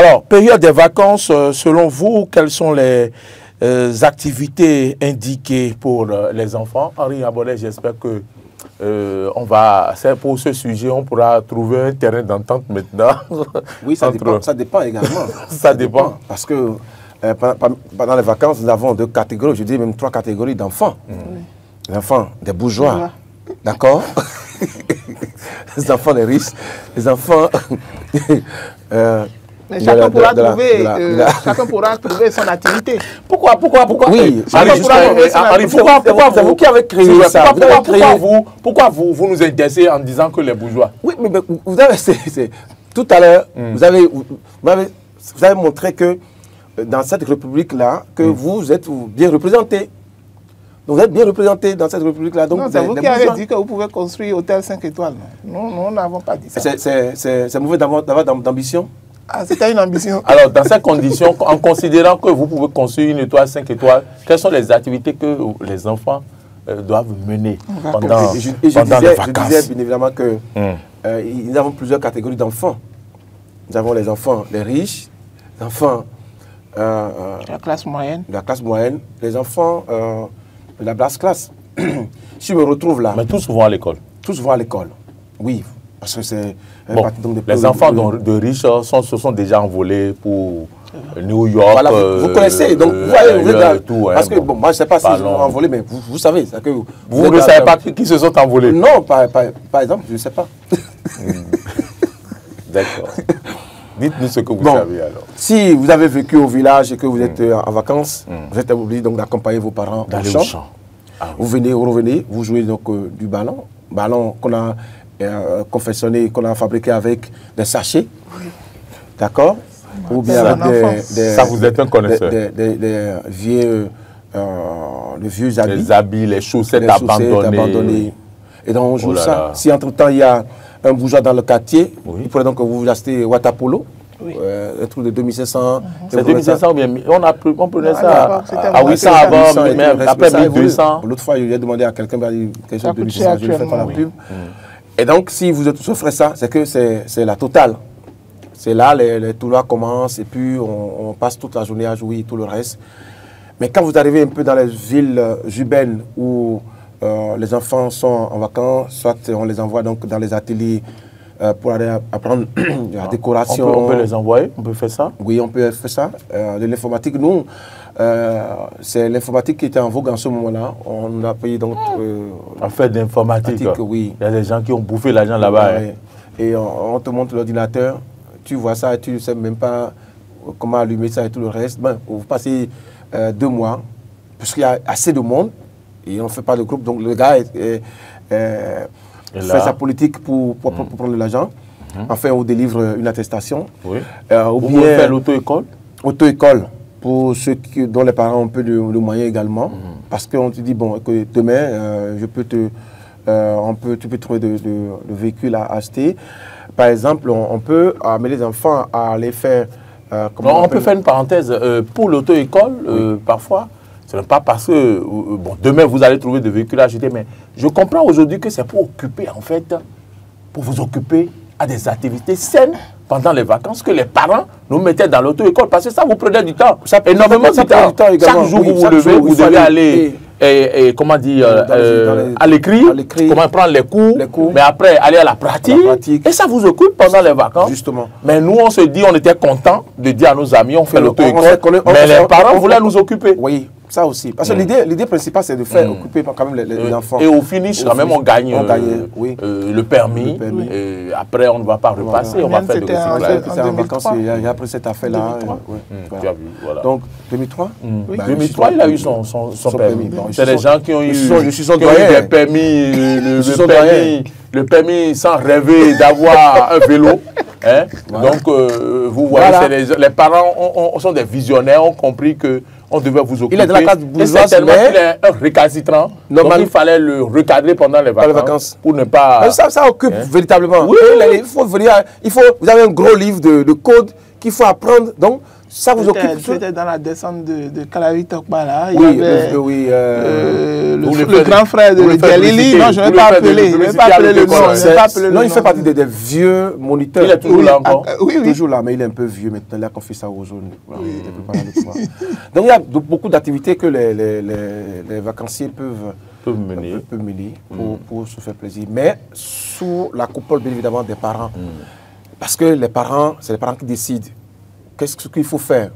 Alors, période des vacances, selon vous, quelles sont les activités indiquées pour les enfants? Henri Abollet, j'espère que pour ce sujet, on pourra trouver un terrain d'entente maintenant. Oui, ça dépend également. Ça dépend. Parce que pendant les vacances, nous avons 2 catégories, je dis même 3 catégories d'enfants. Les enfants des bourgeois, d'accord? Les enfants des riches, les enfants... Mais chacun pourra trouver son activité. Pourquoi Oui, pourquoi vous qui avez créé ça? Pourquoi vous nous intéressez en disant que les bourgeois? Oui, mais vous avez, tout à l'heure, vous avez montré que dans cette république-là, que vous êtes bien représentés. Donc vous êtes bien représentés dans cette république-là. C'est vous qui avez dit que vous pouvez construire hôtel 5 étoiles. Nous n'avons pas dit ça. C'est mauvais d'avoir d'ambition? Ah, c'était une ambition. Alors, dans ces conditions, en considérant que vous pouvez construire une étoile 5 étoiles, quelles sont les activités que les enfants doivent mener pendant les vacances? Je disais bien évidemment que nous avons plusieurs catégories d'enfants. Nous avons les enfants, les riches, les enfants la classe moyenne. Les enfants de la basse classe. Si je me retrouve là... Mais tous vont à l'école. Tous vont à l'école, oui. Parce que c'est... Bon, les enfants de riches se sont déjà envolés pour New York. Voilà, vous connaissez, donc vous voyez, vous êtes tout, parce que bon, moi je ne sais pas s'ils sont envolés, mais vous savez. Que vous ne savez pas qui se sont envolés? Non, par exemple, je ne sais pas. D'accord. Dites-nous ce que vous savez alors. Si vous avez vécu au village et que vous êtes en vacances, vous êtes obligé donc d'accompagner vos parents dans le champ. Ah, oui. Vous revenez, vous jouez donc du ballon qu'on a confectionné, qu'on a fabriqué avec des sachets, d'accord? Ou bien avec ça, vous êtes un connaisseur. Des vieux habits. Les habits, les chaussettes abandonnées. Et donc on joue ça. Si entre-temps il y a un bourgeois dans le quartier, il faudrait donc que vous achetez Watapolo. Un truc de 2500. C'est 2500 ou bien on prenait ça à 800 avant, mais après 1200. L'autre fois, j'ai demandé à quelqu'un quelque chose de 1200, je lui fais pas la pub. Et donc, si vous offrez ça, c'est que c'est la totale. C'est là, les tournois commencent et puis on passe toute la journée à jouer et tout le reste. Mais quand vous arrivez un peu dans les villes urbaines où les enfants sont en vacances, soit on les envoie donc dans les ateliers pour aller apprendre la décoration. On peut les envoyer? On peut faire ça? Oui, on peut faire ça. De l'informatique, nous, c'est l'informatique qui était en vogue en ce moment-là. On a payé donc... en fait d'informatique, oui. Il y a des gens qui ont bouffé l'argent là-bas. Et on te montre l'ordinateur, tu vois ça et tu ne sais même pas comment allumer ça et tout le reste. Ben, vous passez 2 mois, puisqu'il y a assez de monde, et on ne fait pas de groupe, donc le gars fait sa politique pour prendre l'argent. Enfin, on délivre une attestation. Oui. Ou bien faire l'auto-école? Auto-école, pour ceux dont les parents ont un peu de moyens également. Parce qu'on te dit, bon, que demain, tu peux trouver de véhicules à acheter. Par exemple, on peut amener les enfants à aller faire... on peut faire une parenthèse. Pour l'auto-école, parfois, ce n'est pas parce que demain vous allez trouver des véhicules à acheter, mais je comprends aujourd'hui que c'est pour occuper, en fait, pour vous occuper à des activités saines pendant les vacances que les parents nous mettaient dans l'auto-école. Parce que ça vous prenait du temps. Énormément de temps. Chaque jour vous vous levez, vous devez aller... comment dire, à l'écrit, comment prendre les cours, mais après aller à la pratique. Et ça vous occupe pendant les vacances. Justement. Mais nous, on se dit, on était contents de dire à nos amis, on fait l'auto-école, mais les parents voulaient nous occuper. Oui, ça aussi. Parce que l'idée principale, c'est de faire occuper quand même les enfants. Et au finish, quand même, on gagne le permis. Et après, on ne va pas repasser, on va faire de recyclage. C'est en vacances, et après cette affaire-là. Donc, 2003 2003, il a eu son permis. C'est des gens qui ont eu des permis, le permis sans rêver d'avoir un vélo. Hein? Voilà. Donc, vous voyez, les parents sont des visionnaires, ont compris qu'on devait vous occuper. Il est de la classe bourgeoise, qu'il est un récalcitrant. Donc, il fallait le recadrer pendant les vacances. Pour ne pas... Ça occupe véritablement. Oui. Vous avez un gros livre de code qu'il faut apprendre. Donc, ça vous occupe. C'était dans la descente de Calavi-Tokpa, là. Il Oui, y avait oui. le grand frère de Djalili. Non, je ne vais pas appeler. Je ne vais pas appeler le nom. Non, il fait partie des vieux moniteurs. Il est toujours là encore. Oui, oui. Toujours là, mais il est un peu vieux maintenant. Il a confié ça aux jeunes. Donc, il y a beaucoup d'activités que les vacanciers peuvent mener pour se faire plaisir. Mais sous la coupole, bien évidemment, des parents. Parce que les parents, c'est les parents qui décident. Qu'est-ce qu'il faut faire?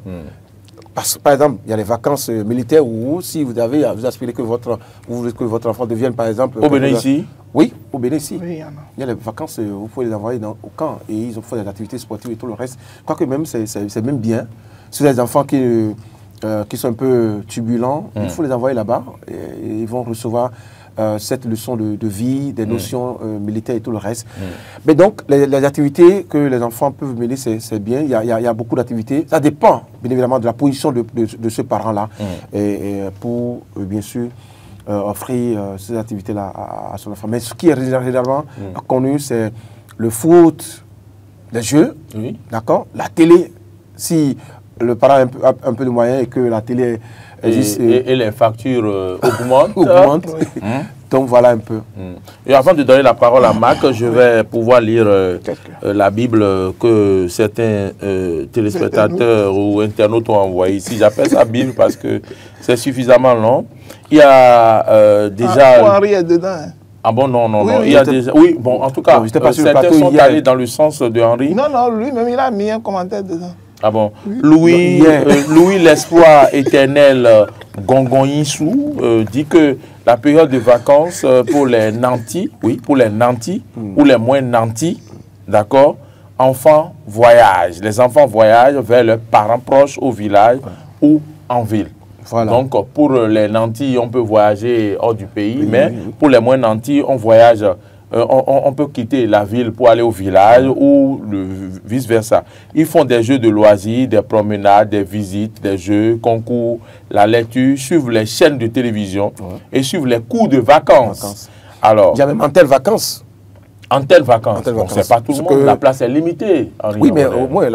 Parce que, par exemple, il y a les vacances militaires où si vous aspirez que votre enfant devienne, par exemple... Au Bénin ici? Oui, au Bénin ici. Oui, il y a les vacances, vous pouvez les envoyer au camp et ils font des activités sportives et tout le reste. Je crois que même c'est même bien. Si vous avez des enfants qui sont un peu turbulents, il faut les envoyer là-bas et ils vont recevoir cette leçon de vie, des notions militaires et tout le reste. Mais donc, les activités que les enfants peuvent mener, c'est bien. Il y a beaucoup d'activités. Ça dépend, bien évidemment, de la position de ce parent-là. Et pour, bien sûr, offrir ces activités-là à son enfant. Mais ce qui est généralement connu, c'est le foot, les jeux, d'accord, la télé. Si le parent a un peu de moyens et que la télé... Et les factures augmentent. Donc voilà un peu. Et avant de donner la parole à Marc, je vais pouvoir lire la Bible que certains téléspectateurs ou internautes ont envoyée ici. J'appelle ça Bible parce que c'est suffisamment long. Il y a déjà... Henri est dedans. Ah bon, non. Oui, il y a déjà... Oui, bon, en tout cas, certains sont allés dans le sens de Henri. Non, lui-même, il a mis un commentaire dedans. Ah bon. Louis l'Espoir éternel Gongon-Yissou dit que la période de vacances pour les nantis, ou les moins nantis, d'accord, enfants voyagent. Les enfants voyagent vers leurs parents proches au village ou en ville. Voilà. Donc pour les nantis, on peut voyager hors du pays, mais pour les moins nantis, on voyage. On peut quitter la ville pour aller au village ou vice-versa. Ils font des jeux de loisirs, des promenades, des visites, des jeux, concours, la lecture, suivent les chaînes de télévision et suivent les cours de vacances. Alors, il y a même en telles vacances. En telles vacances. Bon, c'est pas tout le monde, la place est limitée. Oui, mais au moins,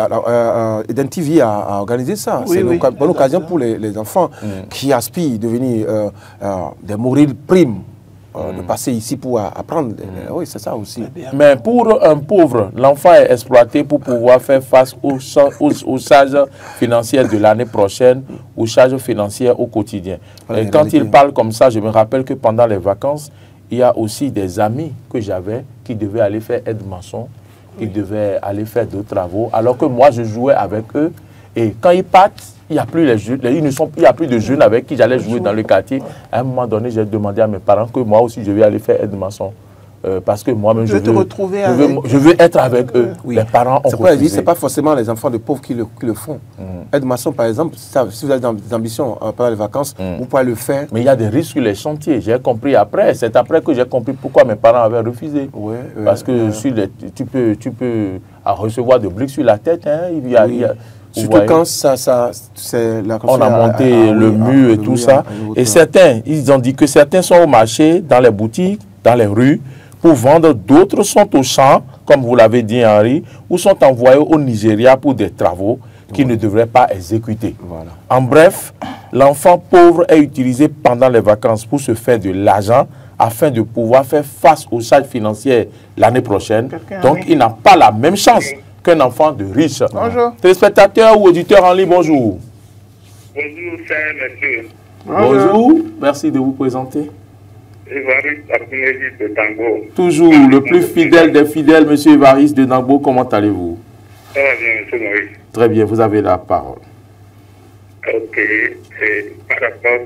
Eden TV a organisé ça. C'est une bonne occasion pour les enfants qui aspirent à devenir des mouriles primes. De passer ici pour apprendre. Oui, c'est ça aussi. Mais pour un pauvre, l'enfant est exploité pour pouvoir faire face aux charges financières de l'année prochaine, aux charges financières au quotidien. Et quand il parle comme ça, je me rappelle que pendant les vacances, il y a aussi des amis que j'avais qui devaient aller faire aide-maçon, qui devaient aller faire d'autres travaux, alors que moi, je jouais avec eux. Et quand ils partent, il n'y a plus il y a plus de jeunes avec qui j'allais jouer dans le quartier. À un moment donné, j'ai demandé à mes parents que moi aussi, je vais aller faire aide-maçon. Parce que moi-même, je veux être avec eux. Les parents ont refusé. Ce n'est pas forcément les enfants de pauvres qui le font. Aide-maçon, par exemple, si vous avez des ambitions pendant les vacances, vous pouvez le faire. Mais il y a des risques sur les chantiers. J'ai compris après. C'est après que j'ai compris pourquoi mes parents avaient refusé. Parce que tu peux recevoir des briques sur la tête. Surtout quand on a monté le mur et tout ça. Et certains, ils ont dit que certains sont au marché, dans les boutiques, dans les rues, pour vendre. D'autres sont au champ, comme vous l'avez dit Henri, ou sont envoyés au Nigeria pour des travaux qu'ils ne devraient pas exécuter. En bref, l'enfant pauvre est utilisé pendant les vacances pour se faire de l'argent afin de pouvoir faire face aux charges financières l'année prochaine. Donc, il n'a pas la même chance qu'un enfant de riche. Bonjour. Téléspectateurs ou auditeurs en ligne, bonjour. Bonjour, cher monsieur. Bonjour. Merci de vous présenter. Évariste Akunezi de Tango. Toujours le plus fidèle des fidèles, monsieur Évariste de Tango. Comment allez-vous? Ça va bien, monsieur Maurice. Très bien, vous avez la parole. Ok. Par rapport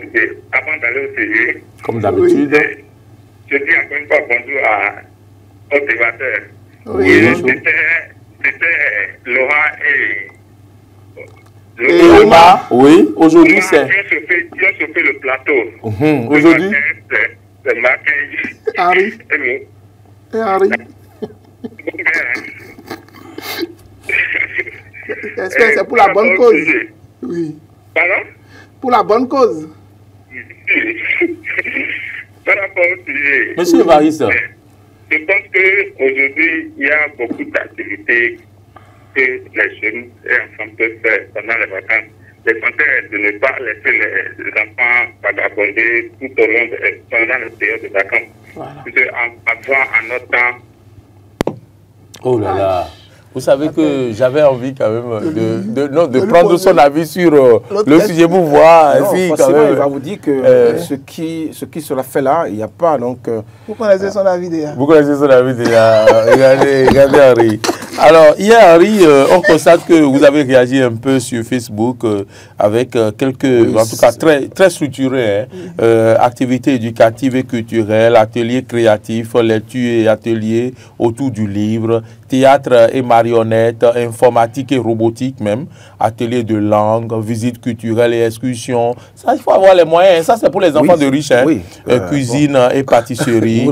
avant d'aller au sujet, comme d'habitude, je dis encore une fois bonjour aux débatteurs. Oui, c'était Laura et Omar. Oui, aujourd'hui c'est... Ils ont chauffé le plateau. Aujourd'hui c'est marqué. Henri. Et Henri. Est-ce que c'est pour la bonne cause? Oui. Pardon? Pour la bonne cause. Par rapport au sujet. Monsieur Évariste. Je pense qu'aujourd'hui, il y a beaucoup d'activités que les jeunes et enfants peuvent faire pendant les vacances. Le conseil est de ne pas laisser les enfants vagabonder tout au long pendant la période de vacances. Voilà. Parce qu'en notre temps... Oh là là. Vous savez que j'avais envie quand même de prendre son avis sur le sujet pour voir. Non, si, quand même, il va vous dire que ce qui sera fait là, il n'y a pas. Donc, vous connaissez son avis déjà. Vous connaissez son avis déjà. Regardez Henri. Alors, hier, Henri, on constate que vous avez réagi un peu sur Facebook avec quelques, en tout cas très structurés, activités éducatives et culturelles, ateliers créatifs, lectures et ateliers autour du livre, théâtre et marionnettes, informatique et robotique même, ateliers de langue, visites culturelles et excursions. Ça, il faut avoir les moyens. Ça, c'est pour les enfants de riches. Hein. Cuisine et pâtisserie,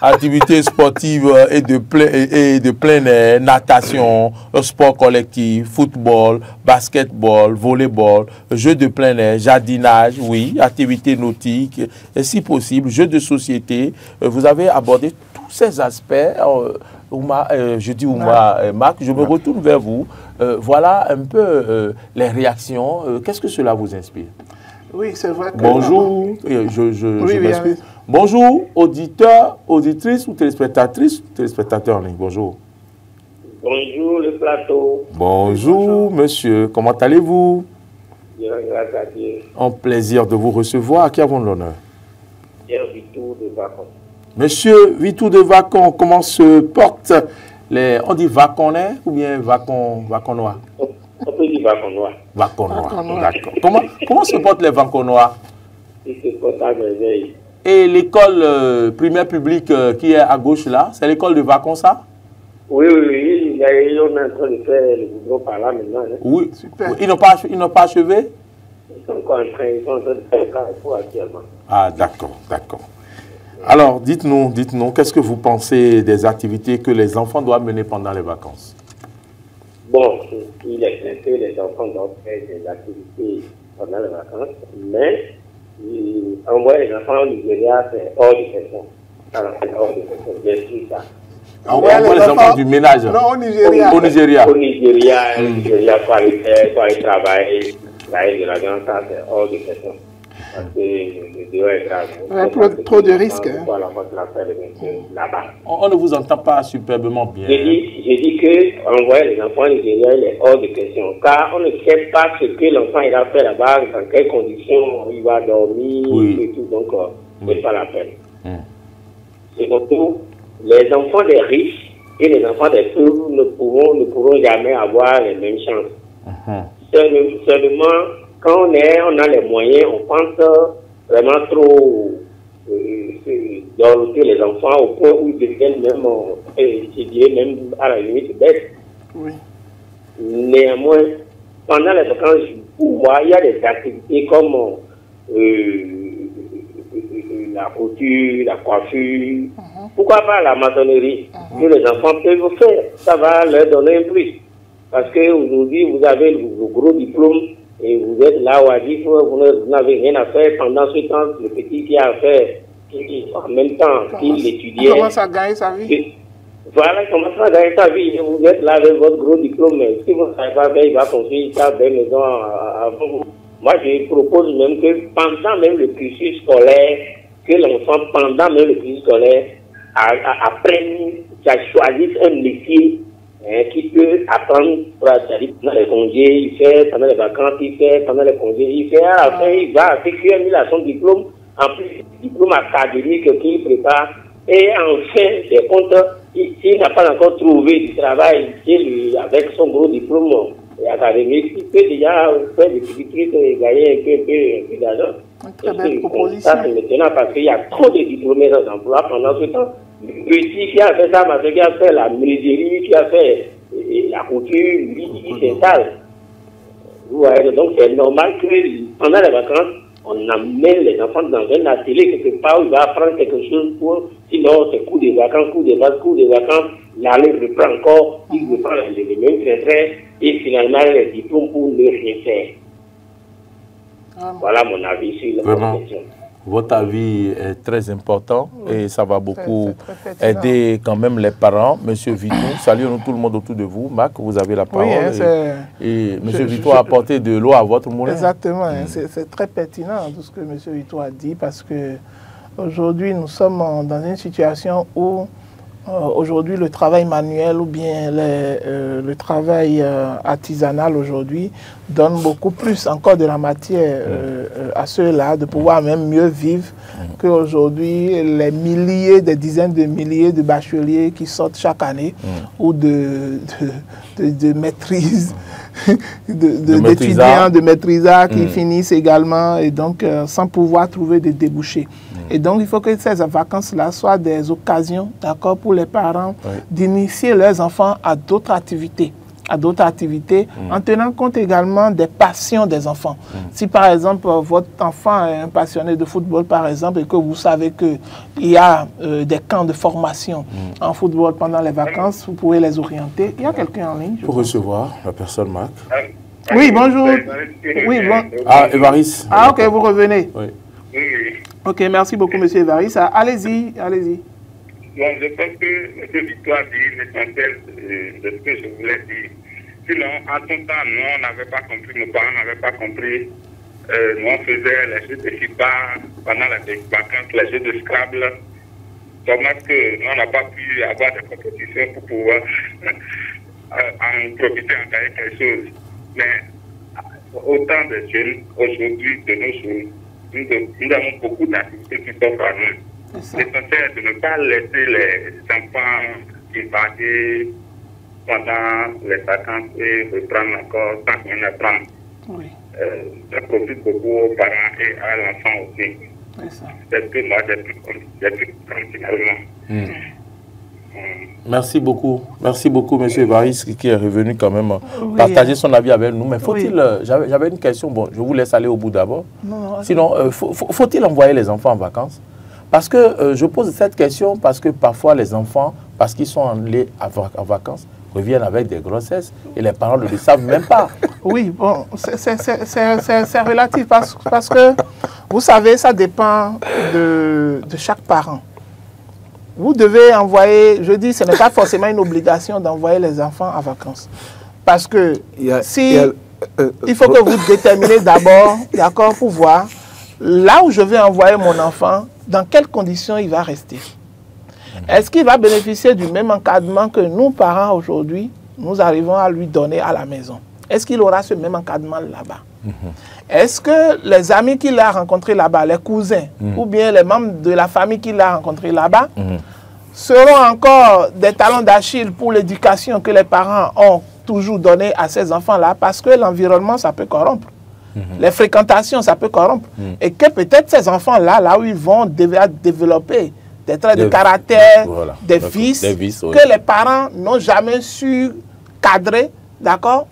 activités sportives et de plein air, natation, sport collectif, football, basketball, volleyball, jeux de plein air, jardinage, oui, activités nautiques, et si possible, jeux de société. Vous avez abordé tous ces aspects. Je dis Marc, je me retourne vers vous. Voilà un peu les réactions. Qu'est-ce que cela vous inspire? Oui, c'est vrai que... Bonjour, je m'excuse. Bonjour, auditeurs, auditrices ou téléspectateurs en ligne. Bonjour. Bonjour, le plateau. Bonjour, monsieur. Comment allez-vous? Bien, grâce à Dieu. Un plaisir de vous recevoir. À qui avons l'honneur? Pierre Vitou de Vacon. Monsieur Vitou de Vacon, comment se portent les... On dit Vaconais ou bien Vaconois? On peut dire Vaconois. Vaconois, d'accord. Comment se portent les Vaconois? Ils se portent à merveille. Et l'école primaire publique qui est à gauche là, c'est l'école de Vacon, ça? Oui. On est en train de faire le boulot par là maintenant. Hein. Oui, super. Ils n'ont pas achevé? Ils sont encore en train de faire le carrefour actuellement. Ah, d'accord. Alors, dites-nous, qu'est-ce que vous pensez des activités que les enfants doivent mener pendant les vacances? Bon, il est clair que les enfants doivent faire des activités pendant les vacances, mais envoyer les enfants au Nigeria, c'est hors de question. Alors, c'est hors de question, bien sûr, ça. On voit les enfants du ménage. Non, au Nigeria. Au Nigeria. Au Nigeria, pour aller travailler, travailler de l'argent, ça, c'est hors de question. Parce que le dehors est grave. Trop de risques. On ne vous entend pas superbement bien. J'ai dit que envoyer les enfants au Nigeria, il est hors de question. Car on ne sait pas ce que l'enfant ira faire là-bas, dans quelles conditions il va dormir, et tout. Donc, ce n'est pas la peine. C'est surtout, les enfants des riches et les enfants des pauvres ne pourront jamais avoir les mêmes chances. Seulement, quand on a les moyens, on pense vraiment trop d'orienter les enfants au point où ils deviennent même étudiés, même à la limite bêtes. Oui. Néanmoins, pendant les vacances, pour moi, il y a des activités comme la couture, la coiffure, pourquoi pas la maçonnerie, que les enfants peuvent faire. Ça va leur donner un plus. Parce qu'aujourd'hui, vous avez le gros diplôme et vous êtes là où à dire que vous n'avez rien à faire. Pendant ce temps, le petit qui a à faire, en même temps qu'il étudiait. Il commence à gagner sa vie. Voilà, il commence à gagner sa vie. Vous êtes là avec votre gros diplôme. Si vous ne savez pas faire, il va construire sa belle maison avant vous. Moi, je propose même que pendant même le cursus scolaire, que l'enfant, pendant même le cursus scolaire, apprenne, choisisse un métier qui peut apprendre pendant les congés, il fait, pendant les vacances, il fait, pendant les congés, il fait, à la fin, il va sécuriser son diplôme, en plus du diplôme académique qu'il prépare, et enfin, des comptes, s'il n'a pas encore trouvé du travail avec son gros diplôme académique, il peut déjà faire des petits trucs et gagner un peu d'argent. Très belle proposition. Ça, c'est maintenant parce qu'il y a trop de diplômés sans emploi pendant ce temps. Le petit qui a fait ça, parce qu'il a fait la menuiserie, qui a fait la couture, lui, il s'installe. Vous voyez, donc c'est normal que pendant les vacances, on amène les enfants dans un atelier quelque part où il va apprendre quelque chose pour, sinon c'est coup de vacances, l'année reprend encore, il reprend les mêmes traits et finalement les diplômes pour ne rien faire. Voilà mon avis sur la question. Votre avis est très important et ça va beaucoup aider quand même les parents. Monsieur Vito, saluons tout le monde autour de vous. Marc, vous avez la parole. Oui, et Monsieur Vito a apporté de l'eau à votre moulin. Exactement, c'est très pertinent tout ce que Monsieur Vito a dit parce que aujourd'hui nous sommes dans une situation où aujourd'hui le travail manuel ou bien le travail artisanal aujourd'hui donne beaucoup plus encore de la matière à ceux-là de pouvoir même mieux vivre qu'aujourd'hui les milliers, des dizaines de milliers de bacheliers qui sortent chaque année ou de maîtrise, d'étudiants, de maîtrisards qui finissent également et donc sans pouvoir trouver des débouchés. Et donc, il faut que ces vacances-là soient des occasions, d'accord, pour les parents d'initier leurs enfants à d'autres activités. En tenant compte également des passions des enfants. Si par exemple, votre enfant est un passionné de football, par exemple, et que vous savez qu'il y a des camps de formation en football pendant les vacances, vous pouvez les orienter. Il y a quelqu'un en ligne? Pour recevoir la personne, Marc. Oui, bonjour. Oui, bon. Ah, Évariste. Ah, ok, vous revenez. Oui. Ok, merci beaucoup, monsieur Évariste. Allez-y, allez-y. Bon, je pense que M. Victoire dit l'essentiel de ce que je voulais dire. Sinon, en son temps, nous, on n'avait pas compris, nos parents n'avaient pas compris. Nous, on faisait les jeux de FIBA pendant les vacances, les jeux de Scrabble. Dommage que nous, on n'a pas pu avoir des compétitions pour pouvoir en profiter, en gagner quelque chose. Mais autant de jeunes, aujourd'hui, de nos jours, nous avons beaucoup d'activités qui s'offrent à nous. L'essentiel de ne pas laisser les enfants divaguer pendant les vacances et reprendre encore tant qu'on apprend. Oui. Ça profite beaucoup aux parents et à l'enfant aussi. C'est ce que moi j'ai pu continuellement. Merci beaucoup, M. Évariste, qui est revenu quand même partager son avis avec nous. Mais faut-il, j'avais une question, bon, je vous laisse aller au bout d'abord. Sinon, faut-il envoyer les enfants en vacances? Parce que je pose cette question parce que parfois les enfants, parce qu'ils sont allés en vacances, reviennent avec des grossesses et les parents ne le savent même pas. Oui, bon, c'est relatif parce que, vous savez, ça dépend de chaque parent. Vous devez envoyer, je dis, ce n'est pas forcément une obligation d'envoyer les enfants en vacances. Parce que il faut que vous déterminez d'abord, d'accord, pour voir là où je vais envoyer mon enfant, dans quelles conditions il va rester. Est-ce qu'il va bénéficier du même encadrement que nous, parents, aujourd'hui, nous arrivons à lui donner à la maison? Est-ce qu'il aura ce même encadrement là-bas? Est-ce que les amis qu'il a rencontrés là-bas, les cousins, ou bien les membres de la famille qu'il a rencontrés là-bas, seront encore des talons d'Achille pour l'éducation que les parents ont toujours donnée à ces enfants-là? Parce que l'environnement, ça peut corrompre. Les fréquentations, ça peut corrompre. Et que peut-être ces enfants-là, là où ils vont développer des traits de caractère, des vices que les parents n'ont jamais su cadrer, d'accord?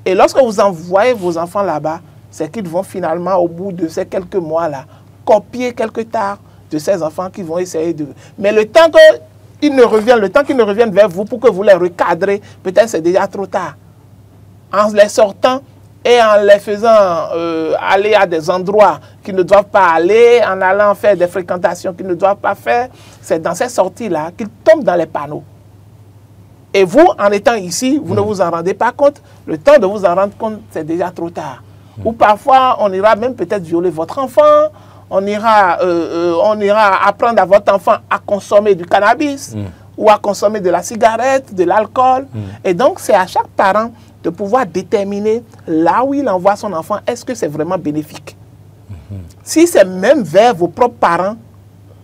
Et lorsque vous envoyez vos enfants là-bas, c'est qu'ils vont finalement, au bout de ces quelques mois-là, copier quelque part de ces enfants qui vont essayer de... Mais le temps qu'ils ne reviennent vers vous pour que vous les recadrez, peut-être c'est déjà trop tard. En les sortant et en les faisant aller à des endroits qu'ils ne doivent pas aller, en allant faire des fréquentations qu'ils ne doivent pas faire, c'est dans ces sorties-là qu'ils tombent dans les panneaux. Et vous, en étant ici, vous ne vous en rendez pas compte. Le temps de vous en rendre compte, c'est déjà trop tard. Ou parfois, on ira même peut-être violer votre enfant, on ira apprendre à votre enfant à consommer du cannabis ou à consommer de la cigarette, de l'alcool. Et donc, c'est à chaque parent de pouvoir déterminer là où il envoie son enfant, est-ce que c'est vraiment bénéfique? Si c'est même vers vos propres parents,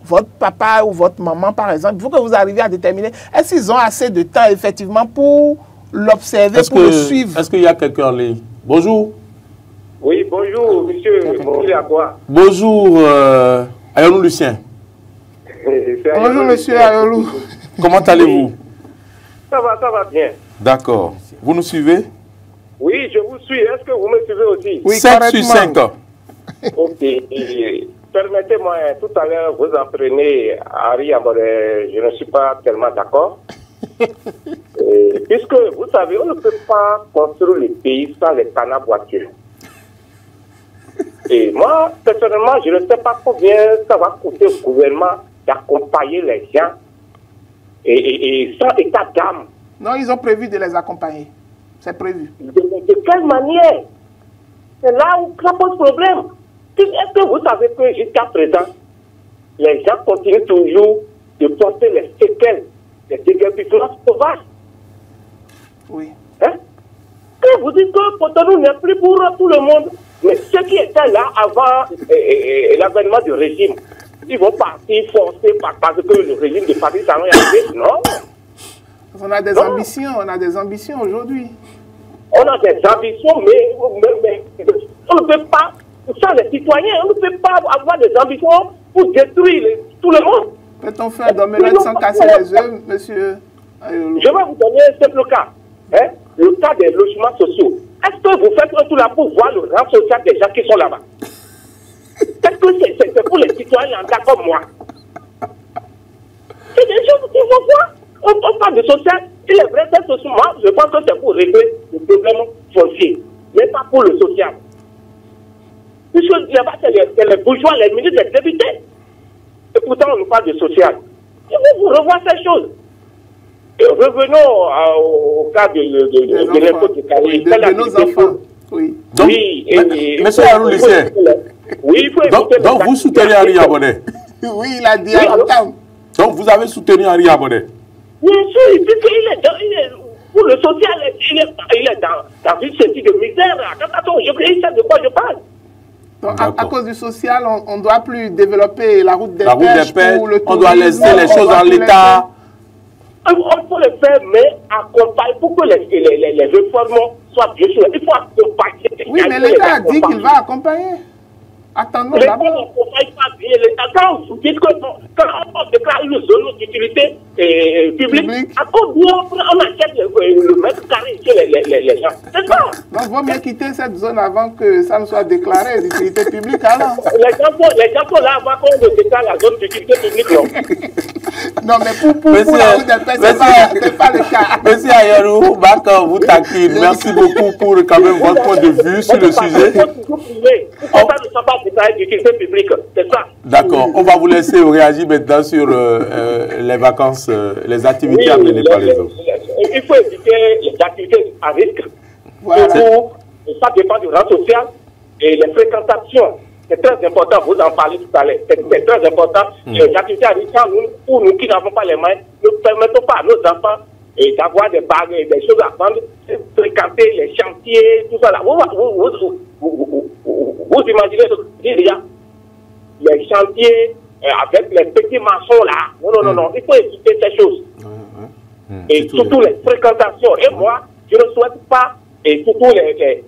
votre papa ou votre maman, par exemple, il faut que vous arriviez à déterminer, est-ce qu'ils ont assez de temps, effectivement, pour l'observer, pour le suivre? Est-ce qu'il y a quelqu'un en ligne? Bonjour. Oui, bonjour, monsieur. Bonjour, Ayolou Lucien. Bonjour, monsieur Ayolou. Comment allez-vous? Ça va bien. D'accord. Vous nous suivez? Oui, je vous suis. Est-ce que vous me suivez aussi? Oui, 7 sur 5. Ok. Permettez-moi, tout à l'heure, vous entraînez Harry Amoré. Je ne suis pas tellement d'accord. Puisque, vous savez, on ne peut pas construire le pays sans les canards voitures. Et moi, personnellement, je ne sais pas combien ça va coûter au gouvernement d'accompagner les gens et sans état d'âme. Non, ils ont prévu de les accompagner. C'est prévu. De quelle manière? C'est là où ça pose problème. Est-ce que vous savez que jusqu'à présent, les gens continuent toujours de porter les séquelles des déguerpissements sauvages? Oui. Hein? Quand vous dites que Cotonou n'est plus pour tout le monde, mais ceux qui étaient là avant l'avènement du régime, ils vont partir forcés parce que le régime de Patrice Talon est arrivé? Non. On a des ambitions aujourd'hui. On a des ambitions, mais on ne peut pas, ça les citoyens, on ne peut pas avoir des ambitions pour détruire tout le monde. Peut-on faire d'omelette sans casser les œufs, monsieur? Je vais vous donner un simple cas. Hein? Le cas des logements sociaux. Est-ce que vous faites un tout là pour voir le rang social des gens qui sont là-bas? Est-ce que c'est pour les citoyens lambda comme moi? C'est des choses qu'il faut voir. On parle de social. Il est vrai que social, moi, je pense que c'est pour régler le problème foncier, mais pas pour le social. Puisque là-bas, c'est les bourgeois, les ministres, les députés. Et pourtant, on nous parle de social. Il faut vous revoir ces choses. Et revenons au cas de l'impôt de Cali. De nos enfants. Oui. Donc, monsieur Haroun Lycée, oui, donc vous soutenez Henri Abonnet? Oui, il a dit à l'entame. Donc vous avez soutenu Henri Abonnet? Bien sûr, puisqu'il est pour le social, il est dans une série de misère. Attends, il sait de quoi je parle. Donc, à cause du social, on ne doit plus développer la route des pêches pour le tourisme. On doit laisser les choses en l'état. On peut le faire, mais accompagner pour que les réformes soient bien sûr. Il faut accompagner. Oui, mais l'État a dit qu'il va accompagner. Attendons d'abord. L'État n'accompagne pas bien l'État. Quand on déclare une zone d'utilité publique, à combien on achète le mètre carré chez les gens? C'est ça. Donc, il vaut mieux quitter cette zone avant que ça ne soit déclaré d'utilité publique, alors. Les gens sont là avant qu'on déclare la zone d'utilité publique, non? Non, mais pour la route des pêches, c'est pas le cas. Monsieur Ayerou, vous taquine. Merci beaucoup pour quand même votre point de vue sur le sujet. D'accord, on va vous laisser réagir maintenant sur les vacances, les activités amenées par les autres. Il faut éviter les activités à risque. Voilà. Ça dépend du rang social et les fréquentations. C'est très important, vous en parlez tout à l'heure. C'est très important. Les activités à risque, pour nous qui n'avons pas les moyens, ne permettons pas à nos enfants d'avoir des bagues, des choses à vendre, fréquenter les chantiers, tout ça là. Vous imaginez ce que je dis déjà? Les chantiers avec les petits maçons là. Non. Il faut éviter ces choses. Et surtout les fréquentations. Et moi, je ne souhaite pas, et surtout les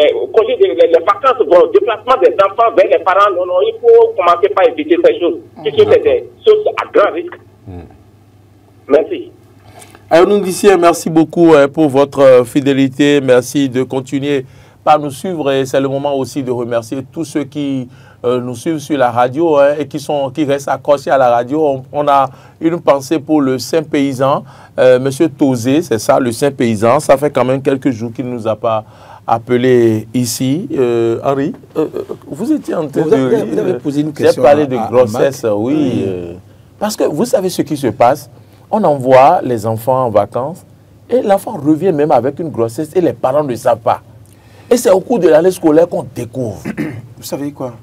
vacances, le déplacement des enfants vers les parents. Non, il faut commencer par éviter ces choses. Puisque c'est des choses à grand risque. Merci. Haroun Lycée, merci beaucoup pour votre fidélité. Merci de continuer par nous suivre. Et c'est le moment aussi de remercier tous ceux qui nous suivent sur la radio et qui restent accrochés à la radio. On a une pensée pour le Saint Paysan, Monsieur Tozé, c'est ça, le Saint Paysan. Ça fait quand même quelques jours qu'il ne nous a pas appelé ici. Henri, vous étiez en train de... Vous avez posé une question. J'ai parlé de grossesse, oui. Parce que vous savez ce qui se passe. On envoie les enfants en vacances et l'enfant revient même avec une grossesse et les parents ne savent pas. Et c'est au cours de l'année scolaire qu'on découvre. Vous savez quoi?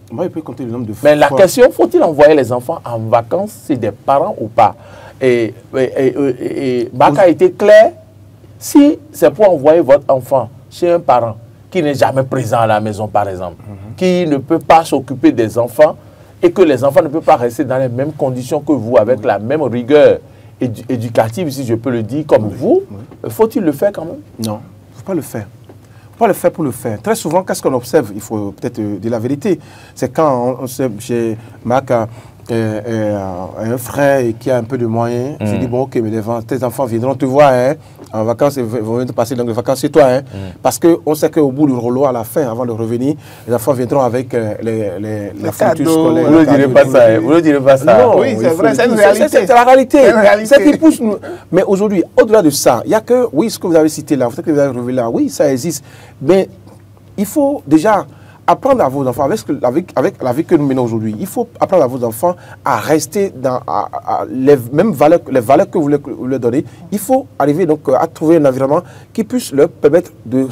Moi, je peux compter le nombre de fois. Mais la question, faut-il envoyer les enfants en vacances, c'est des parents ou pas? Et Baka a été clair, si c'est pour envoyer votre enfant chez un parent qui n'est jamais présent à la maison, par exemple, qui ne peut pas s'occuper des enfants, et que les enfants ne peuvent pas rester dans les mêmes conditions que vous, avec la même rigueur éducative, si je peux le dire, comme vous, faut-il le faire quand même? Non, il ne faut pas le faire. Il ne faut pas le faire pour le faire. Très souvent, qu'est-ce qu'on observe? Il faut peut-être dire la vérité. C'est quand on observe chez Mac un frère qui a un peu de moyens, je dis, bon, ok, mais tes enfants viendront te voir en vacances, ils vont venir passer dans les vacances chez toi. Parce qu'on sait qu'au bout du rouleau, à la fin, avant de revenir, les enfants viendront avec les fournitures scolaires. Vous ne direz pas ça. Vous ne direz pas ça. Non, oui, c'est vrai, c'est une réalité. C'est la réalité. C'est qui pousse nous. Mais aujourd'hui, au-delà de ça, il n'y a que, oui, ce que vous avez cité là, peut-être que vous avez révélé là, oui, ça existe. Mais il faut déjà apprendre à vos enfants, avec la vie que nous menons aujourd'hui, il faut apprendre à vos enfants à rester dans les mêmes valeurs, les valeurs que vous leur donnez. Il faut arriver donc à trouver un environnement qui puisse leur permettre de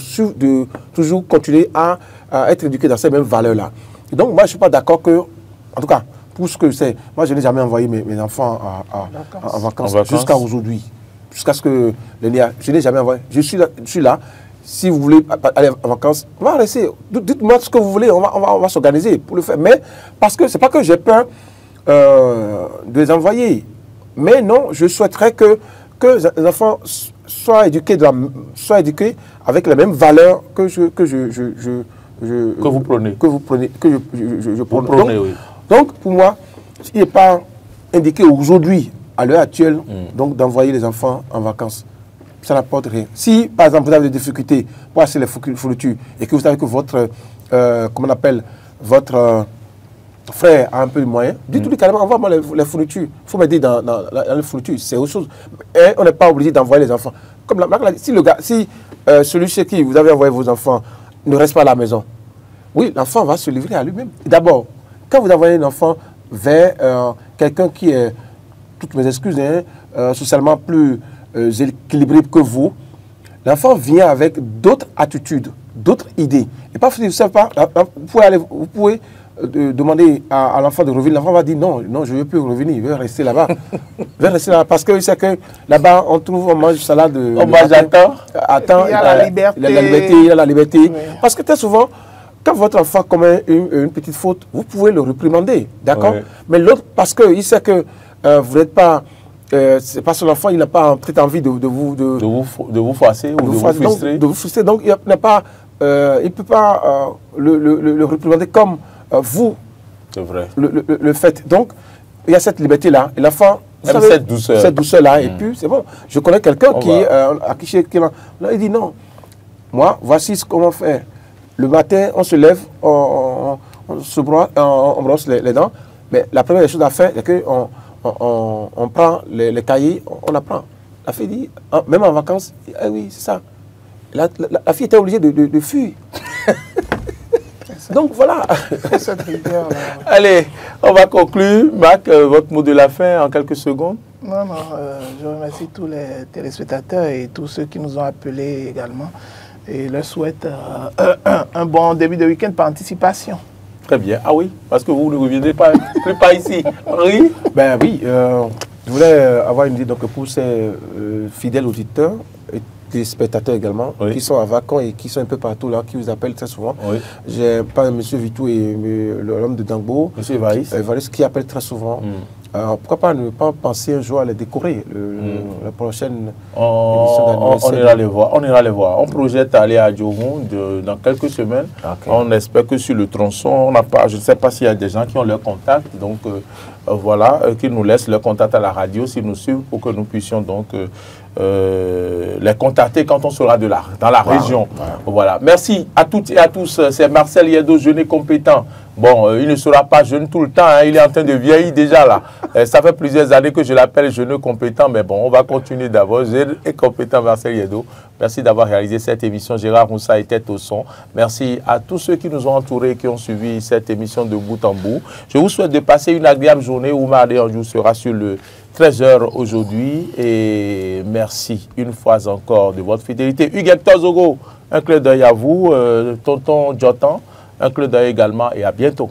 toujours continuer à être éduqués dans ces mêmes valeurs-là. Donc moi, je ne suis pas d'accord que, en tout cas, pour ce que c'est, moi je n'ai jamais envoyé mes enfants en vacances jusqu'à aujourd'hui. Jusqu'à ce que je n'ai jamais envoyé. Je suis là. Si vous voulez aller en vacances, on va rester. Dites-moi ce que vous voulez, on va s'organiser pour le faire. Mais parce que ce n'est pas que j'ai peur de les envoyer. Mais non, je souhaiterais que les enfants soient éduqués avec les mêmes valeurs que vous prenez. Que je prône. Oui. Donc, pour moi, il n'est pas indiqué aujourd'hui, à l'heure actuelle, donc d'envoyer les enfants en vacances. Ça n'apporte rien. Si, par exemple, vous avez des difficultés pour acheter les fournitures et que vous savez que votre, comment on appelle, votre frère a un peu de moyens, dites-lui carrément, envoie-moi les fournitures. Il faut m'aider dans les fournitures, c'est autre chose. Et on n'est pas obligé d'envoyer les enfants. Comme si celui chez qui vous avez envoyé vos enfants ne reste pas à la maison, oui, l'enfant va se livrer à lui-même. D'abord, quand vous envoyez un enfant vers quelqu'un qui est, toutes mes excuses, socialement plus équilibré que vous, l'enfant vient avec d'autres attitudes, d'autres idées. Et parfois, vous ne savez pas, vous pouvez demander à l'enfant de revenir. L'enfant va dire non, je ne veux plus revenir, je vais rester là-bas. Parce qu'il sait que là-bas, on mange salade. On mange attend. Il y a la liberté. Il y a la liberté. Oui. Parce que très souvent, quand votre enfant commet une petite faute, vous pouvez le réprimander, d'accord? Oui. Mais l'autre, parce qu'il sait que vous n'êtes pas... c'est pas son enfant, il n'a pas peut-être envie de vous forcer ou de vous frustrer. De vous frustrer. Donc, il ne peut pas le réprimander comme vous le faites. Donc, il y a cette liberté-là. Et l'enfant, cette douceur. Cette douceur-là. Et puis, c'est bon. Je connais quelqu'un il dit non. Moi, voici ce qu'on va faire. Le matin, on se lève, on brosse les dents. Mais la première chose à faire, c'est qu'on on prend les cahiers, on apprend. La fille dit, même en vacances, oui, c'est ça. La fille était obligée de fuir. Donc voilà. Allez, on va conclure. Marc, votre mot de la fin en quelques secondes. Non, je remercie tous les téléspectateurs et tous ceux qui nous ont appelés également. Et leur souhaite un bon début de week-end par anticipation. Très bien. Ah oui, parce que vous ne reviendrez plus pas ici. Henri? Ben oui, je voulais avoir une idée donc, pour ces fidèles auditeurs et téléspectateurs également, oui, qui sont à vacances et qui sont un peu partout là, qui vous appellent très souvent. Oui. J'ai pas M. Vitou et l'homme de Dangbo, M. Evariste, qui appellent très souvent. Pourquoi pas ne pas penser un jour à les décorer, la prochaine émission d'anniversaire. On ira les voir. On projette aller à Djohou dans quelques semaines. Okay. On espère que sur le tronçon, je ne sais pas s'il y a des gens qui ont leur contact. Donc voilà, qu'ils nous laissent leur contact à la radio s'ils nous suivent pour que nous puissions donc les contacter quand on sera dans la région. Voilà. Merci à toutes et à tous. C'est Marcel Yedo, jeune et compétent. Bon, il ne sera pas jeune tout le temps, hein. Il est en train de vieillir déjà là. Ça fait plusieurs années que je l'appelle jeune compétent, mais bon, on va continuer d'abord. Jeune et compétent Marcel Yedo. Merci d'avoir réalisé cette émission. Gérard Moussa était au son. Merci à tous ceux qui nous ont entourés et qui ont suivi cette émission de bout en bout. Je vous souhaite de passer une agréable journée. Oumar Deandjou sera sur le 13h aujourd'hui. Et merci une fois encore de votre fidélité. Hugues Zogo, un clin d'œil à vous. Tonton Jotan, un clin d'œil également et à bientôt.